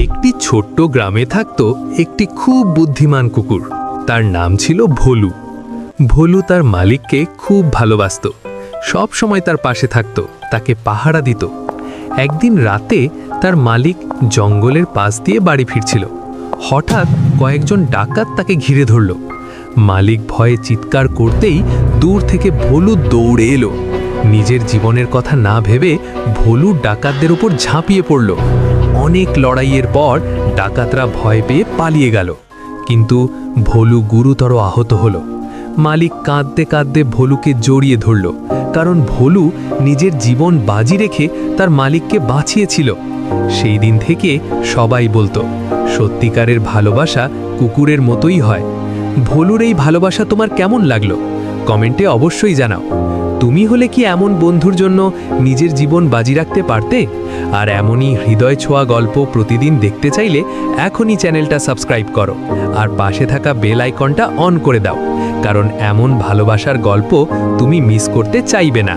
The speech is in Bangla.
একটি ছোট্ট গ্রামে থাকত একটি খুব বুদ্ধিমান কুকুর। তার নাম ছিল ভোলু। ভোলু তার মালিককে খুব ভালোবাসত, সব সময় তার পাশে থাকত, তাকে পাহারা দিত। একদিন রাতে তার মালিক জঙ্গলের পাশ দিয়ে বাড়ি ফিরছিল। হঠাৎ কয়েকজন ডাকাত তাকে ঘিরে ধরল। মালিক ভয়ে চিৎকার করতেই দূর থেকে ভোলু দৌড়ে এলো। নিজের জীবনের কথা না ভেবে ভোলু ডাকাতদের উপর ঝাঁপিয়ে পড়ল। অনেক লড়াইয়ের পর ডাকাতরা ভয় পেয়ে পালিয়ে গেল, কিন্তু ভোলু গুরুতর আহত হলো। মালিক কাঁদতে কাঁদতে ভোলুকে জড়িয়ে ধরল, কারণ ভোলু নিজের জীবন বাজি রেখে তার মালিককে বাঁচিয়েছিল। সেই দিন থেকে সবাই বলতো, সত্যিকারের ভালোবাসা কুকুরের মতোই হয়। ভোলুর এই ভালোবাসা তোমার কেমন লাগলো? কমেন্টে অবশ্যই জানাও। তুমি হলে কি এমন বন্ধুর জন্য নিজের জীবন বাজি রাখতে পারতে? আর এমনই হৃদয় ছোঁয়া গল্প প্রতিদিন দেখতে চাইলে এখনই চ্যানেলটা সাবস্ক্রাইব করো আর পাশে থাকা বেল আইকনটা অন করে দাও, কারণ এমন ভালোবাসার গল্প তুমি মিস করতে চাইবে না।